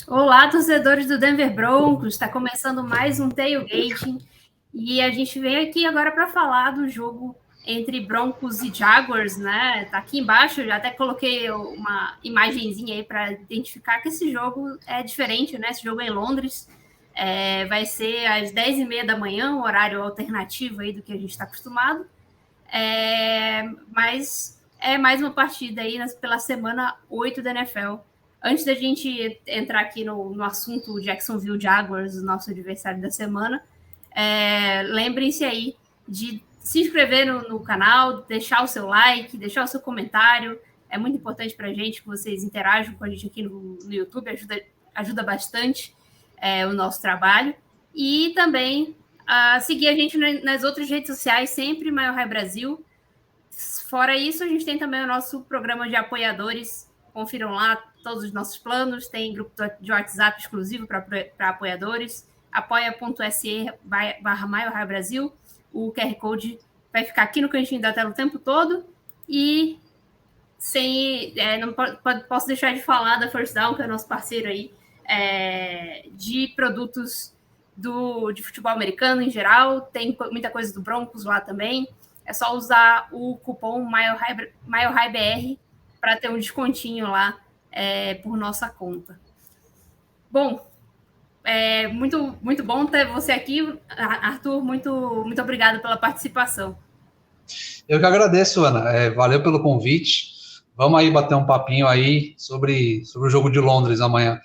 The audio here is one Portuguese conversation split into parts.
Olá, torcedores do Denver Broncos. Está começando mais um Tailgating e a gente vem aqui agora para falar do jogo entre Broncos e Jaguars, né? Tá aqui embaixo, eu já até coloquei uma imagenzinha aí para identificar que esse jogo é diferente, né? Esse jogo é em Londres, vai ser às 10h30 da manhã, um horário alternativo aí do que a gente está acostumado. Mas é mais uma partida aí pela semana 8 da NFL. Antes da gente entrar aqui no assunto Jacksonville Jaguars, nosso adversário da semana, lembrem-se aí de se inscrever no canal, deixar o seu like, deixar o seu comentário. É muito importante para a gente que vocês interajam com a gente aqui no YouTube, ajuda bastante o nosso trabalho. E também seguir a gente nas outras redes sociais, sempre Mile High Brasil. Fora isso, a gente tem também o nosso programa de apoiadores. Confiram lá todos os nossos planos. Tem grupo de WhatsApp exclusivo para apoiadores. apoia.se/Mile High Brasil. O QR Code vai ficar aqui no cantinho da tela o tempo todo. E não posso deixar de falar da First Down, que é nosso parceiro aí, de produtos de futebol americano em geral. Tem muita coisa do Broncos lá também. É só usar o cupom MileHighBR para ter um descontinho lá por nossa conta. Bom, muito, muito bom ter você aqui, Arthur. Muito, muito obrigado pela participação. Eu que agradeço, Ana. Valeu pelo convite. Vamos aí bater um papinho aí sobre o jogo de Londres amanhã.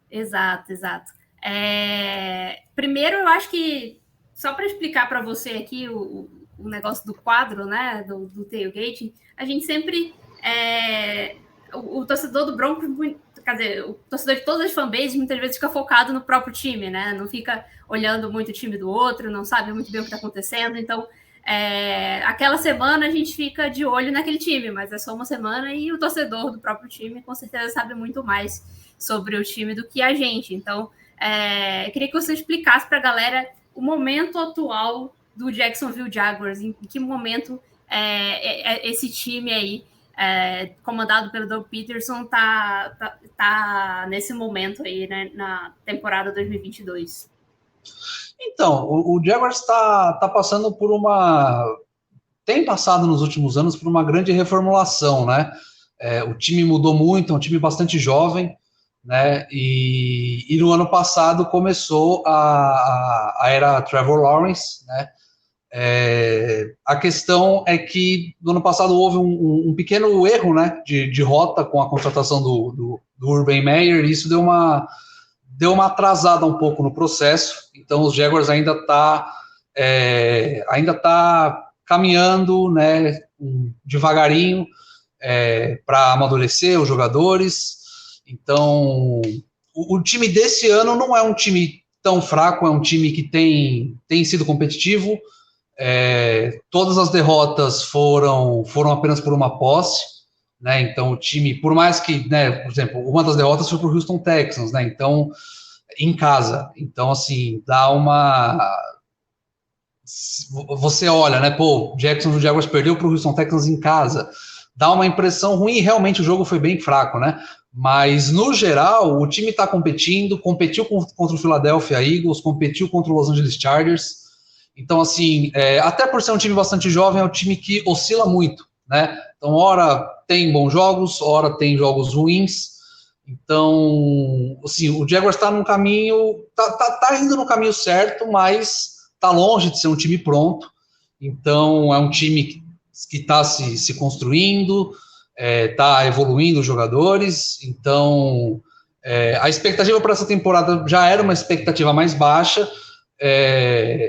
Exato. Primeiro, eu acho que, só para explicar para você aqui o negócio do quadro, né, do tailgate, a gente sempre... o torcedor do Broncos, quer dizer, o torcedor de todas as fanbases muitas vezes fica focado no próprio time, né? Não fica olhando muito o time do outro, não sabe muito bem o que está acontecendo. Então, aquela semana a gente fica de olho naquele time, mas é só uma semana e o torcedor do próprio time com certeza sabe muito mais sobre o time do que a gente. Então, eu queria que você explicasse para a galera o momento atual do Jacksonville Jaguars, em que momento esse time aí, comandado pelo Doug Peterson, tá nesse momento aí, né, na temporada 2022. Então, o Jaguars está passando por tem passado nos últimos anos por uma grande reformulação, né? O time mudou muito, é um time bastante jovem, né? E no ano passado começou a era Trevor Lawrence, né? A questão é que no ano passado houve um pequeno erro, né, de rota com a contratação do Urban Meyer, e isso deu uma atrasada um pouco no processo. Então os Jaguars ainda tá caminhando, né, devagarinho, para amadurecer os jogadores. Então o time desse ano não é um time tão fraco, é um time que tem sido competitivo. Todas as derrotas foram apenas por uma posse, né? Então o time, por mais que, né, por exemplo, uma das derrotas foi para o Houston Texans, né? Então, em casa. Então, assim, dá uma... Você olha, né? Pô, Jacksonville Jaguars perdeu para o Houston Texans em casa. Dá uma impressão ruim, e realmente o jogo foi bem fraco, né? Mas, no geral, o time está competindo, competiu contra o Philadelphia Eagles, competiu contra o Los Angeles Chargers. Então, assim, até por ser um time bastante jovem, é um time que oscila muito, né? Então, ora tem bons jogos, ora tem jogos ruins. Então, assim, o Jaguars está num caminho, tá indo no caminho certo, mas está longe de ser um time pronto. Então, é um time que está se construindo, está evoluindo os jogadores. Então, a expectativa para essa temporada já era uma expectativa mais baixa.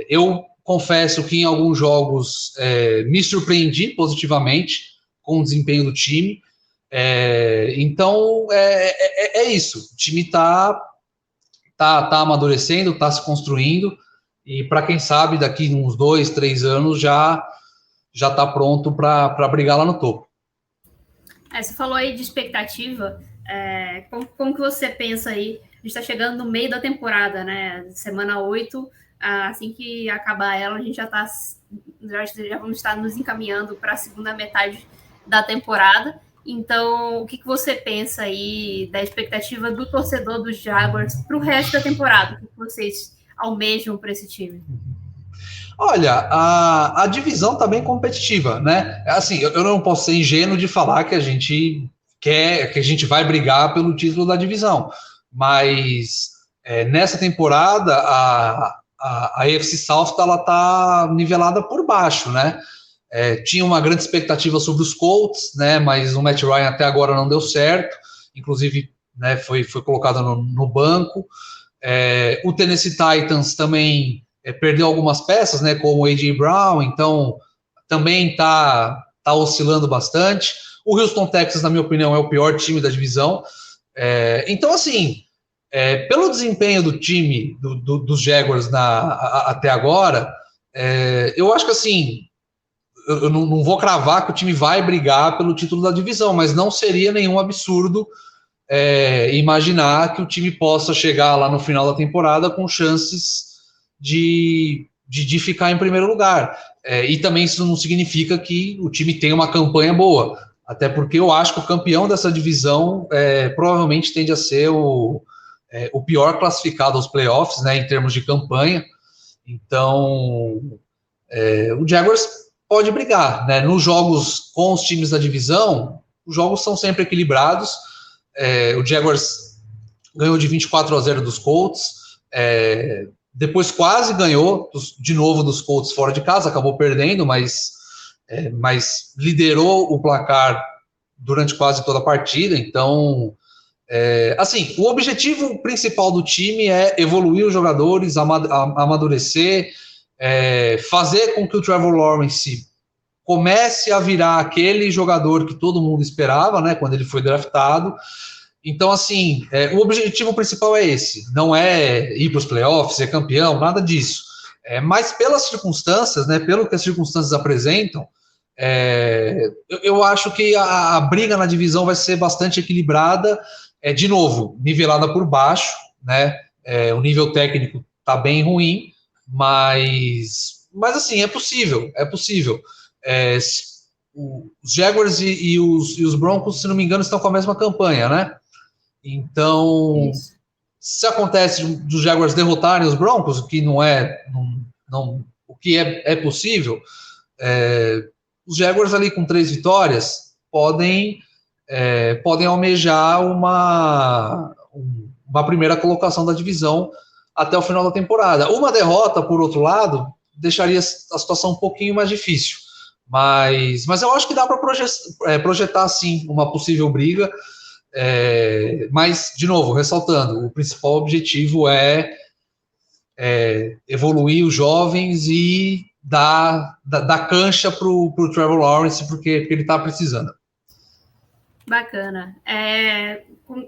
Eu confesso que em alguns jogos me surpreendi positivamente com o desempenho do time. Então, é isso. O time está amadurecendo, está se construindo, e para quem sabe, daqui uns 2, 3 anos já está pronto para brigar lá no topo. Você falou aí de expectativa. Como que você pensa aí? A gente está chegando no meio da temporada, né? Semana 8, assim que acabar ela, a gente já vamos estar nos encaminhando para a segunda metade da temporada. Então, o que você pensa aí da expectativa do torcedor dos Jaguars para o resto da temporada? O que vocês almejam para esse time? Olha, a divisão está bem competitiva, né? Assim, eu não posso ser ingênuo de falar que a gente quer, que a gente vai brigar pelo título da divisão, mas nessa temporada a AFC South ela tá nivelada por baixo, né? Tinha uma grande expectativa sobre os Colts, né? Mas o Matt Ryan até agora não deu certo, inclusive, né, foi colocado no banco. O Tennessee Titans também perdeu algumas peças, né, como o A.J. Brown, então também está oscilando bastante. O Houston Texans, na minha opinião, é o pior time da divisão. Então, assim, pelo desempenho do time, dos Jaguars até agora, eu acho que, assim, eu não vou cravar que o time vai brigar pelo título da divisão, mas não seria nenhum absurdo imaginar que o time possa chegar lá no final da temporada com chances de ficar em primeiro lugar. E também isso não significa que o time tenha uma campanha boa, até porque eu acho que o campeão dessa divisão provavelmente tende a ser o pior classificado aos playoffs, né, em termos de campanha. Então, o Jaguars pode brigar, né? Nos jogos com os times da divisão, os jogos são sempre equilibrados. O Jaguars ganhou de 24-0 dos Colts, depois quase ganhou de novo dos Colts fora de casa, acabou perdendo, mas liderou o placar durante quase toda a partida. Então, assim, o objetivo principal do time é evoluir os jogadores, amadurecer, fazer com que o Trevor Lawrence comece a virar aquele jogador que todo mundo esperava, né, quando ele foi draftado. Então, assim, o objetivo principal é esse, não é ir para os playoffs, ser campeão, nada disso. Mas pelas circunstâncias, né, pelo que as circunstâncias apresentam, eu acho que a briga na divisão vai ser bastante equilibrada, de novo, nivelada por baixo, né? O nível técnico está bem ruim, mas assim, é possível. Os Jaguars e os Broncos, se não me engano, estão com a mesma campanha, né? Então, se acontece dos Jaguars derrotarem os Broncos, o que o que é possível, os Jaguars ali com 3 vitórias podem almejar uma primeira colocação da divisão até o final da temporada. Uma derrota, por outro lado, deixaria a situação um pouquinho mais difícil. Mas eu acho que dá para projetar, sim, uma possível briga. Mas, de novo, ressaltando, o principal objetivo é evoluir os jovens e dar cancha para o Trevor Lawrence, porque ele está precisando. Bacana.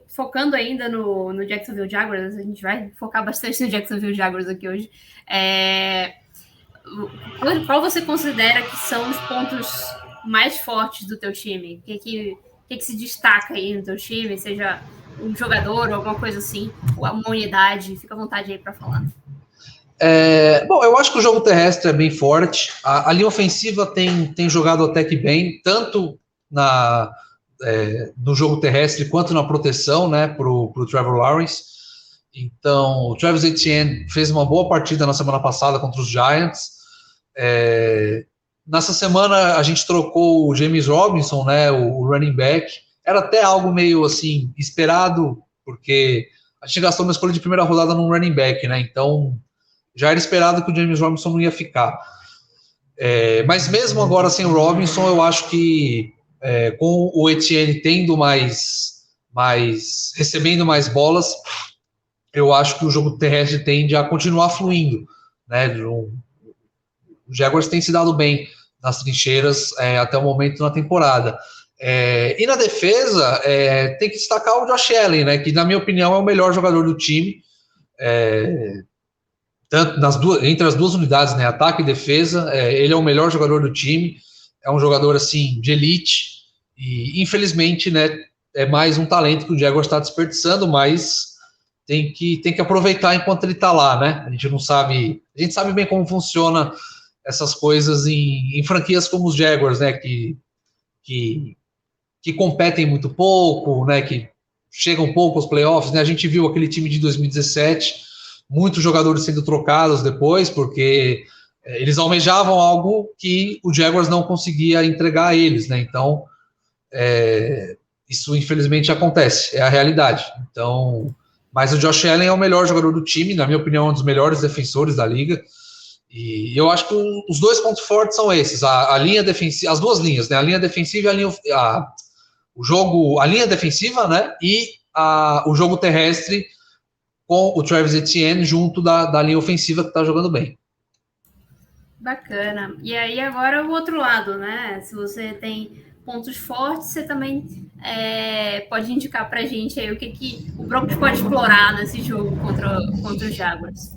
Focando ainda no Jacksonville Jaguars, a gente vai focar bastante no Jacksonville Jaguars aqui hoje. Qual você considera que são os pontos mais fortes do teu time? O que se destaca aí no teu time? Seja um jogador ou alguma coisa assim, ou uma unidade? Fica à vontade aí para falar. Bom, eu acho que o jogo terrestre é bem forte. A linha ofensiva tem jogado até que bem, tanto no jogo terrestre quanto na proteção, né, para o Trevor Lawrence. Então, o Travis Etienne fez uma boa partida na semana passada contra os Giants. Nessa semana a gente trocou o James Robinson, né, o running back. Era até algo meio assim esperado, porque a gente gastou uma escolha de primeira rodada num running back, né? Então já era esperado que o James Robinson não ia ficar. Mas mesmo agora sem o Robinson, eu acho que com o Etienne tendo recebendo mais bolas, eu acho que o jogo terrestre tende a continuar fluindo, né? Os Jaguars têm se dado bem nas trincheiras até o momento na temporada. E na defesa, tem que destacar o Josh Allen, né, que na minha opinião é o melhor jogador do time, tanto entre as duas unidades, né, ataque e defesa. Ele é o melhor jogador do time, é um jogador assim de elite, e infelizmente, né, é mais um talento que o Jaguars está desperdiçando, mas tem que aproveitar enquanto ele está lá, né? A gente sabe bem como funciona essas coisas em franquias como os Jaguars, né, que que competem muito pouco, né, que chegam pouco aos playoffs, né? A gente viu aquele time de 2017, muitos jogadores sendo trocados depois, porque eles almejavam algo que o Jaguars não conseguia entregar a eles, né? Então, isso infelizmente acontece, é a realidade. Então, mas o Josh Allen é o melhor jogador do time, na minha opinião, é um dos melhores defensores da liga. E eu acho que os dois pontos fortes são esses: a linha defensiva, as duas linhas, né? A linha defensiva e a linha defensiva, né? E o jogo terrestre com o Travis Etienne junto da linha ofensiva que está jogando bem. Bacana. E aí agora o outro lado, né? Se você tem pontos fortes, você também pode indicar para a gente aí o que o Broncos pode explorar nesse jogo contra os Jaguars.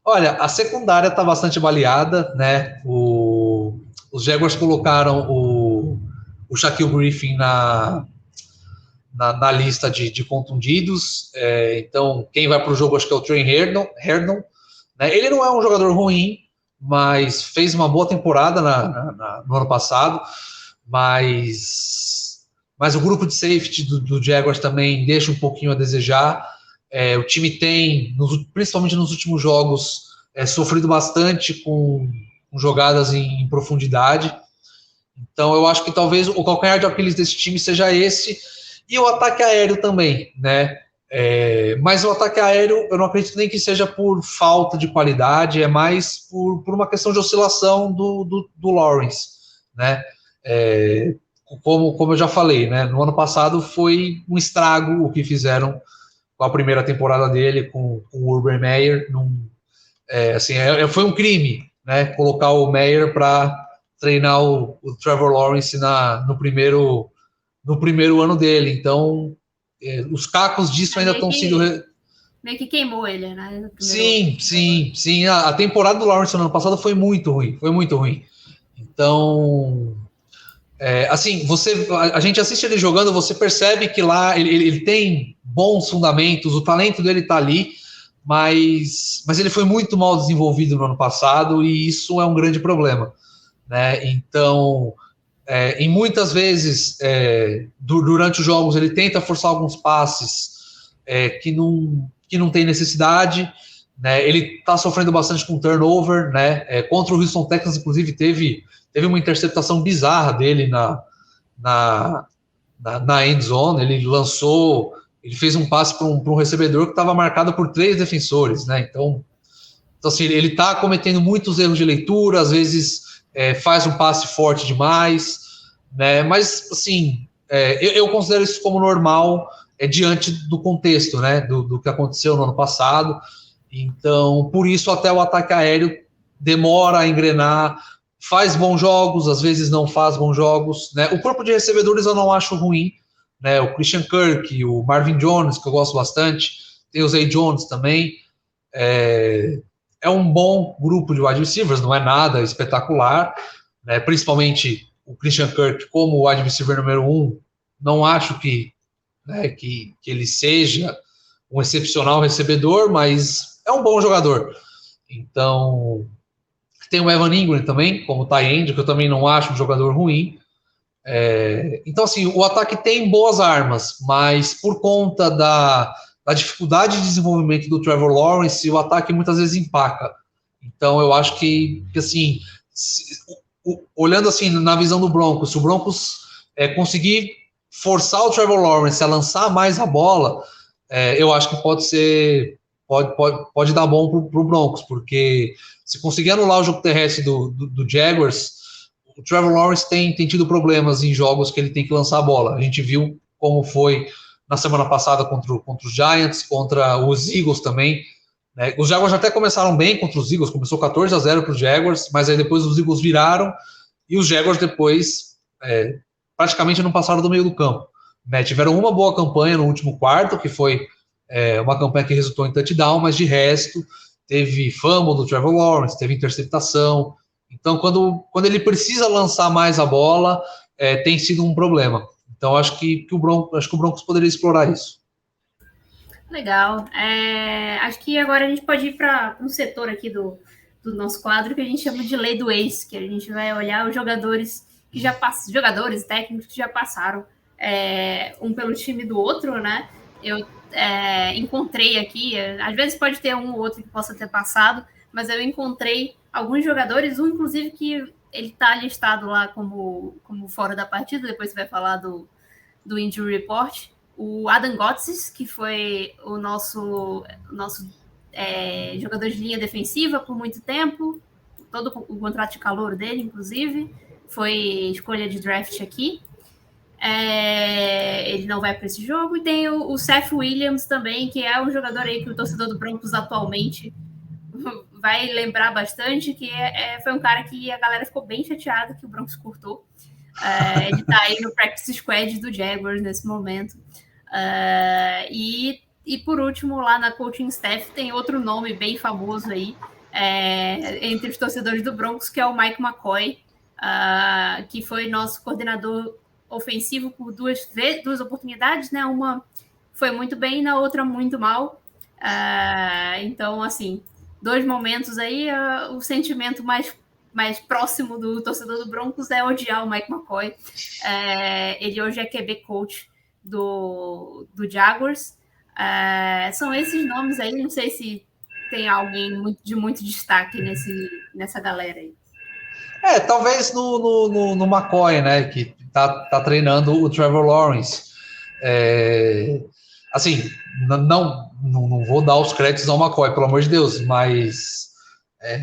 Olha, a secundária está bastante baleada, né? Os Jaguars colocaram o Shaquille Griffin na lista de contundidos. Então, quem vai para o jogo acho que é o Trey Herndon, né? Ele não é um jogador ruim, mas fez uma boa temporada no ano passado. Mas o grupo de safety do Jaguars também deixa um pouquinho a desejar. O time tem, principalmente nos últimos jogos, sofrido bastante com jogadas em profundidade. Então, eu acho que talvez o calcanhar de Aquiles desse time seja esse, e o ataque aéreo também, né? Mas o ataque aéreo, eu não acredito nem que seja por falta de qualidade, é mais por uma questão de oscilação do Lawrence, né? Como eu já falei, né? No ano passado foi um estrago o que fizeram com a primeira temporada dele, com o Urban Meyer. Foi um crime, né? Colocar o Meyer para treinar o Trevor Lawrence no primeiro ano dele. Então, os cacos disso ainda estão sendo... Meio que queimou ele, né? Sim. A temporada do Lawrence no ano passado foi muito ruim. Então, a gente assiste ele jogando, você percebe que lá ele tem bons fundamentos, o talento dele está ali, mas ele foi muito mal desenvolvido no ano passado, e isso é um grande problema, né? Então, em muitas vezes, durante os jogos, ele tenta forçar alguns passes que não tem necessidade, né? Ele está sofrendo bastante com turnover, né? Contra o Houston Texans, inclusive, teve uma interceptação bizarra dele na end zone. Ele fez um passe para um recebedor que estava marcado por 3 defensores, né? Então assim, ele está cometendo muitos erros de leitura, às vezes faz um passe forte demais, né? Mas assim, eu considero isso como normal diante do contexto, né? Do que aconteceu no ano passado. Então, por isso até o ataque aéreo demora a engrenar, faz bons jogos, às vezes não faz bons jogos, né? O corpo de recebedores eu não acho ruim, né? O Christian Kirk, o Marvin Jones, que eu gosto bastante, tem o Zay Jones também. É um bom grupo de wide receivers, não é nada espetacular, né? Principalmente o Christian Kirk como wide receiver número 1, não acho que ele seja um excepcional recebedor, mas é um bom jogador. Então, tem o Evan Ingram também, como tight end, que eu também não acho um jogador ruim. Então, assim, o ataque tem boas armas, mas por conta da dificuldade de desenvolvimento do Trevor Lawrence, o ataque muitas vezes empaca. Então, eu acho que assim, olhando assim na visão do Broncos, se o Broncos conseguir forçar o Trevor Lawrence a lançar mais a bola, eu acho que pode dar bom para o Broncos, porque se conseguir anular o jogo terrestre do Jaguars, o Trevor Lawrence tem tido problemas em jogos que ele tem que lançar a bola. A gente viu como foi na semana passada contra os Giants, contra os Eagles também, né? Os Jaguars até começaram bem contra os Eagles, começou 14-0 para os Jaguars, mas aí depois os Eagles viraram, e os Jaguars depois praticamente não passaram do meio do campo, né? Tiveram uma boa campanha no último quarto, que foi uma campanha que resultou em touchdown, mas de resto teve fumble do Trevor Lawrence, teve interceptação. Então, quando ele precisa lançar mais a bola, tem sido um problema. Então, acho que o Broncos poderia explorar isso. Legal. Acho que agora a gente pode ir para um setor aqui do nosso quadro que a gente chama de lei do ex, que a gente vai olhar os jogadores que já passaram, jogadores técnicos que já passaram um pelo time do outro, né? Eu encontrei aqui, às vezes pode ter um ou outro que possa ter passado, mas eu encontrei alguns jogadores, um inclusive que ele está listado lá como fora da partida, depois você vai falar do Injury Report, o Adam Gotsis, que foi o nosso jogador de linha defensiva por muito tempo, todo o contrato de calor dele, inclusive, foi escolha de draft aqui. Ele não vai para esse jogo. E tem o Seth Williams também, que é um jogador aí que o torcedor do Broncos atualmente vai lembrar bastante, que foi um cara que a galera ficou bem chateada que o Broncos cortou. Ele está aí no practice squad do Jaguars nesse momento. E por último, lá na coaching staff tem outro nome bem famoso aí entre os torcedores do Broncos, que é o Mike McCoy, que foi nosso coordenador ofensivo por duas oportunidades, né? Uma foi muito bem, na outra muito mal. Então, assim, 2 momentos aí, o sentimento mais próximo do torcedor do Broncos é odiar o Mike McCoy. Ele hoje é QB coach do Jaguars. São esses nomes aí, não sei se tem alguém de muito destaque nessa galera aí. Talvez no McCoy, né, que tá treinando o Trevor Lawrence. Assim, não vou dar os créditos ao McCoy, pelo amor de Deus, mas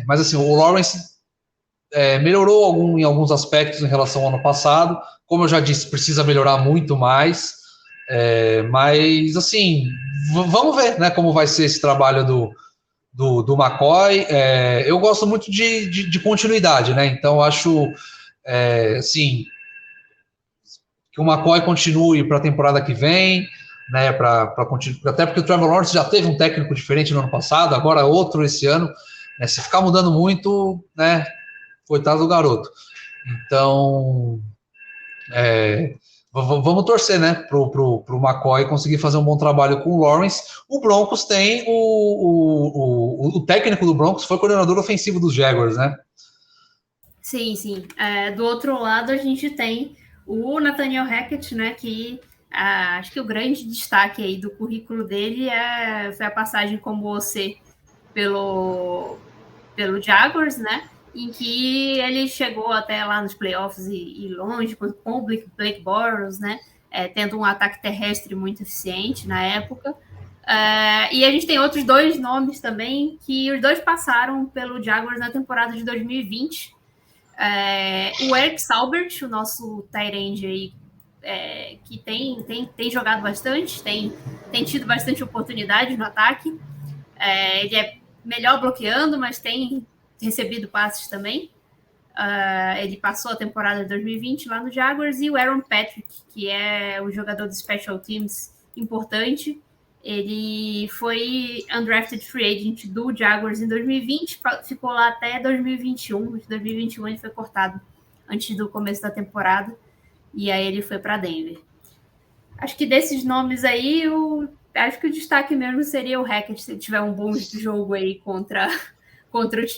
assim, o Lawrence melhorou em alguns aspectos em relação ao ano passado. Como eu já disse, precisa melhorar muito mais. Mas, assim, vamos ver, né, como vai ser esse trabalho do McCoy. Eu gosto muito de continuidade, né? Então acho assim, que o McCoy continue para a temporada que vem, né? Até porque o Trevor Lawrence já teve um técnico diferente no ano passado, agora outro esse ano. Se ficar mudando muito, né? Coitado do garoto. Então, vamos torcer, né, pro McCoy conseguir fazer um bom trabalho com o Lawrence. O Broncos tem o técnico do Broncos foi coordenador ofensivo dos Jaguars, né? Sim. Do outro lado, a gente tem o Nathaniel Hackett, né, que acho que o grande destaque aí do currículo dele foi a passagem como OC pelo Jaguars, né? Em que ele chegou até lá nos playoffs e longe com o Blake Bortles, né? Tendo um ataque terrestre muito eficiente na época. E a gente tem outros 2 nomes também, que os 2 passaram pelo Jaguars na temporada de 2020. O Eric Saubert, o nosso tight end aí, que tem jogado bastante, tem tido bastante oportunidade no ataque. Ele é melhor bloqueando, mas tem recebido passes também. Ele passou a temporada de 2020 lá no Jaguars. E o Aaron Patrick, que é um jogador de special teams importante. Ele foi undrafted free agent do Jaguars em 2020, ficou lá até 2021. Em 2021 ele foi cortado antes do começo da temporada, e aí ele foi para Denver. Acho que desses nomes aí, acho que o destaque mesmo seria o Hackett, se ele tiver um bom jogo aí contra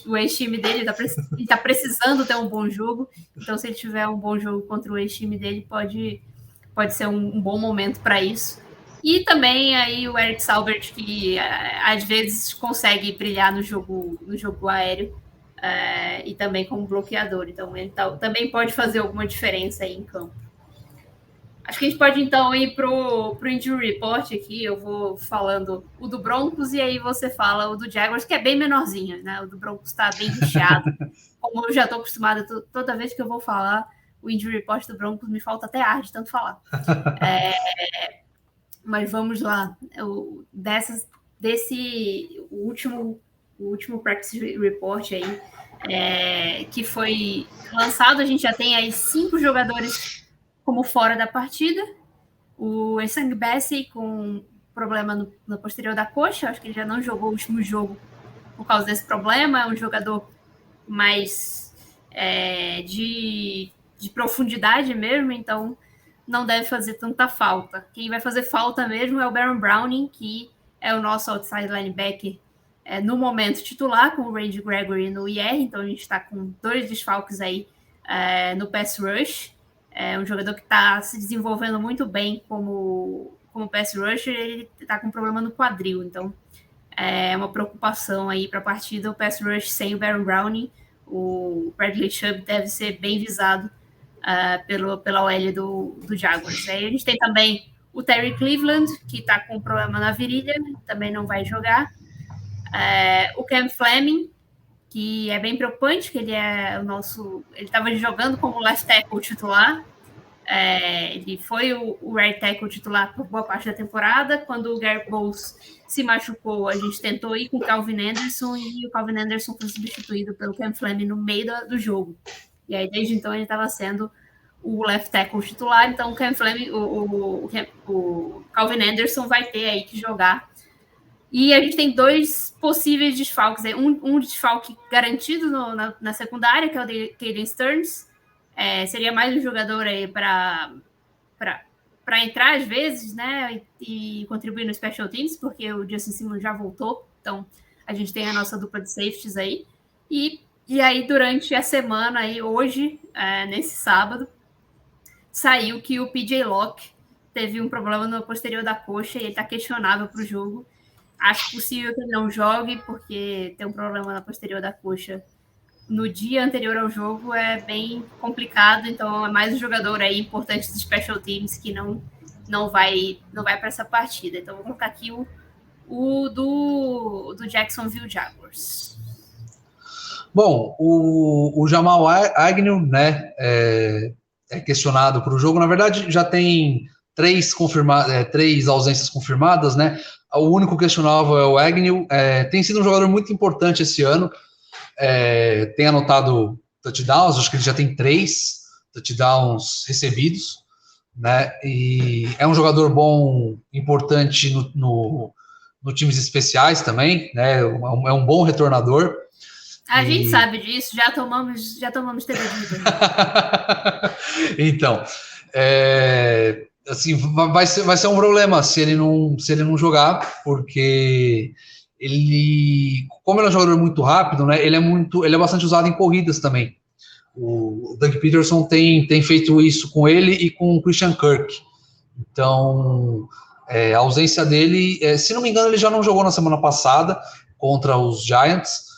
o ex-time dele. Ele tá precisando ter um bom jogo, então se ele tiver um bom jogo contra o ex-time dele, pode ser um bom momento para isso. E também aí o Eric Saubert, que às vezes consegue brilhar no jogo aéreo, e também como bloqueador. Então ele também pode fazer alguma diferença aí em campo. Acho que a gente pode então ir pro Injury Report aqui. Eu vou falando o do Broncos e aí você fala o do Jaguars, que é bem menorzinho, né? O do Broncos está bem recheado. Como eu já estou acostumada, toda vez que eu vou falar o Injury Report do Broncos, me falta até ar de tanto falar. Mas vamos lá. O último Practice Report aí, que foi lançado, a gente já tem aí 5 jogadores como fora da partida. O Essang Bessie com problema no posterior da coxa, acho que ele já não jogou o último jogo por causa desse problema. É um jogador mais de profundidade mesmo, então não deve fazer tanta falta. Quem vai fazer falta mesmo é o Baron Browning, que é o nosso outside linebacker no momento titular, com o Randy Gregory no IR, então a gente está com 2 desfalques aí no pass rush. é um jogador que está se desenvolvendo muito bem como pass rusher, ele está com problema no quadril, então é uma preocupação aí para a partida, o pass rush sem o Baron Browning. O Bradley Chubb deve ser bem visado pela OL do Jaguars. Aí a gente tem também o Terry Cleveland, que está com problema na virilha, também não vai jogar. O Cam Fleming, que é bem preocupante, que ele estava jogando como left tackle titular. Ele foi o right tackle titular por boa parte da temporada. Quando o Garrett Bowles se machucou, a gente tentou ir com o Calvin Anderson, e o Calvin Anderson foi substituído pelo Cam Fleming no meio do jogo. E aí, desde então, ele estava sendo o left tackle titular. Então, o Cam Fleming, o Calvin Anderson vai ter aí que jogar. E a gente tem 2 possíveis desfalques. Um desfalque garantido na secundária, que é o de Caden Stearns. Seria mais um jogador aí para entrar às vezes, né, e contribuir no Special Teams, porque o Justin Simmons já voltou. Então, a gente tem a nossa dupla de safeties aí. E aí, durante a semana, aí, hoje, nesse sábado, saiu que o PJ Locke teve um problema no posterior da coxa e ele está questionável para o jogo. Acho possível que ele não jogue, porque ter um problema na posterior da coxa no dia anterior ao jogo é bem complicado, então é mais um jogador aí importante dos Special Teams que não vai para essa partida. Então vou colocar aqui o do Jacksonville Jaguars. Bom, o Jamal Agnew, né, é questionado para o jogo. Na verdade, já tem 3 ausências confirmadas, né? O único questionável é o Agnew. Tem sido um jogador muito importante esse ano. Tem anotado touchdowns, acho que ele já tem 3 touchdowns recebidos, né? E é um jogador bom, importante no times especiais também, né? É um bom retornador. A gente sabe disso, já tomamos TD. Então, assim, vai ser um problema se ele não jogar, porque como ele é um jogador muito rápido, né? Ele é bastante usado em corridas também. O Doug Peterson tem feito isso com ele e com o Christian Kirk. Então, a ausência dele, se não me engano, ele já não jogou na semana passada contra os Giants.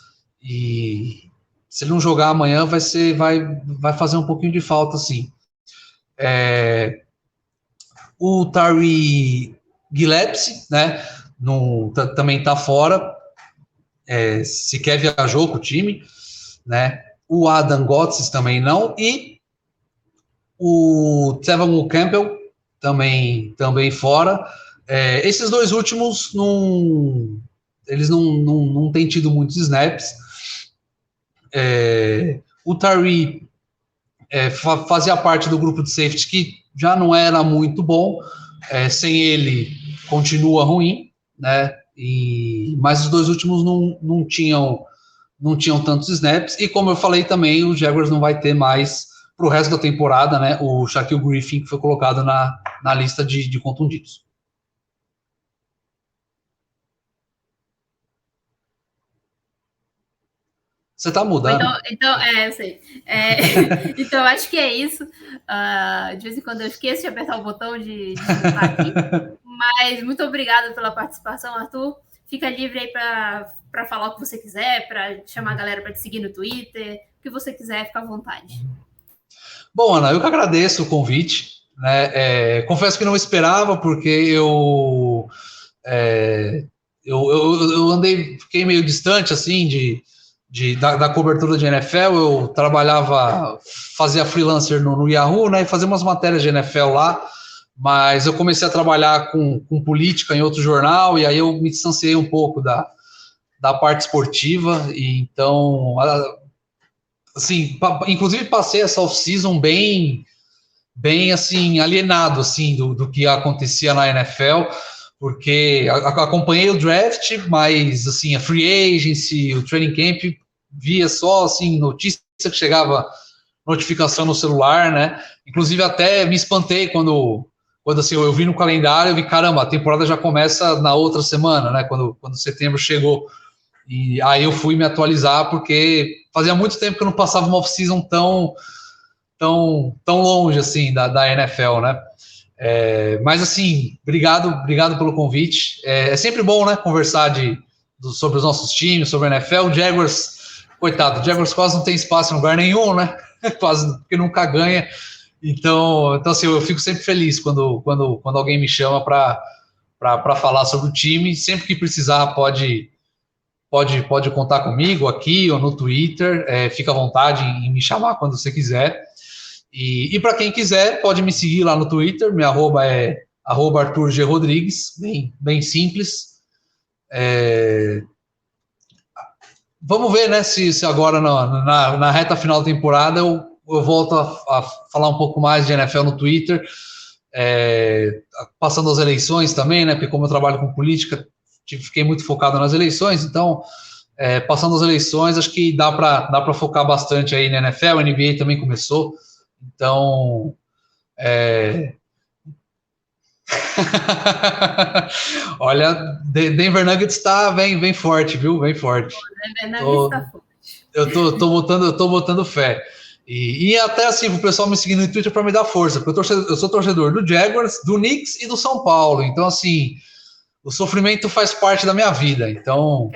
E se ele não jogar amanhã, vai fazer um pouquinho de falta, sim. O Tari Gillespie, né, também está fora, sequer viajou com o time, né? O Adam Gotsis também não, e o Tevin Campbell também fora. Esses 2 últimos eles não têm tido muitos snaps. O Tari fazia parte do grupo de safety que já não era muito bom, sem ele continua ruim, né? Mas os 2 últimos não tinham tantos snaps, e como eu falei também, o Jaguars não vai ter mais para o resto da temporada, né? O Shaquille Griffin, que foi colocado na lista de contundidos. Você tá mudando. Então, eu sei. Então, acho que é isso. De vez em quando eu esqueço de apertar o botão de voltar aqui. Mas muito obrigada pela participação, Arthur. Fica livre aí para falar o que você quiser, para chamar a galera para te seguir no Twitter. O que você quiser, fica à vontade. Bom, Ana, eu que agradeço o convite, né? Confesso que não esperava, porque eu fiquei meio distante, assim, da cobertura de NFL. Eu fazia freelancer no Yahoo, né, e fazia umas matérias de NFL lá, mas eu comecei a trabalhar com política em outro jornal, e aí eu me distanciei um pouco da parte esportiva, e então, assim, inclusive passei essa off-season bem assim, alienado, assim, do que acontecia na NFL, porque acompanhei o draft, mas, assim, a free agency, o training camp, via só, assim, notícia que chegava, notificação no celular, né? Inclusive até me espantei quando assim, eu vi no calendário, eu vi, caramba, a temporada já começa na outra semana, né? Quando setembro chegou. E aí eu fui me atualizar, porque fazia muito tempo que eu não passava uma off-season tão tão longe assim da NFL, né? Mas assim, obrigado pelo convite. É sempre bom, né, conversar sobre os nossos times, sobre a NFL. O Jaguars, coitado, o Jaguars quase não tem espaço em lugar nenhum, né? Quase porque nunca ganha. Então assim, eu fico sempre feliz quando alguém me chama para falar sobre o time. Sempre que precisar, pode contar comigo aqui ou no Twitter. Fica à vontade em me chamar quando você quiser. E para quem quiser, pode me seguir lá no Twitter. Minha arroba é @ArthurGRodrigues, bem simples. Vamos ver, né, se agora na reta final da temporada eu volto a falar um pouco mais de NFL no Twitter, passando as eleições também, né, porque como eu trabalho com política, fiquei muito focado nas eleições, então passando as eleições, acho que dá para focar bastante aí na NFL. A NBA também começou, então olha, Denver Nuggets está bem forte, viu? Bem forte. Denver Nuggets está forte. Eu tô botando fé. E até assim, o pessoal me seguir no Twitter para me dar força, porque eu sou torcedor do Jaguars, do Knicks e do São Paulo. Então, assim, o sofrimento faz parte da minha vida. Então.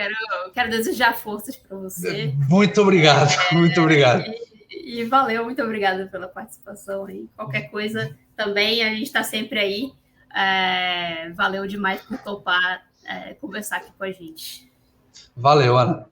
Quero desejar forças para você. Muito obrigado, muito obrigado. E valeu, muito obrigada pela participação aí. Qualquer coisa também, a gente está sempre aí. Valeu demais por topar conversar aqui com a gente. Valeu, Ana.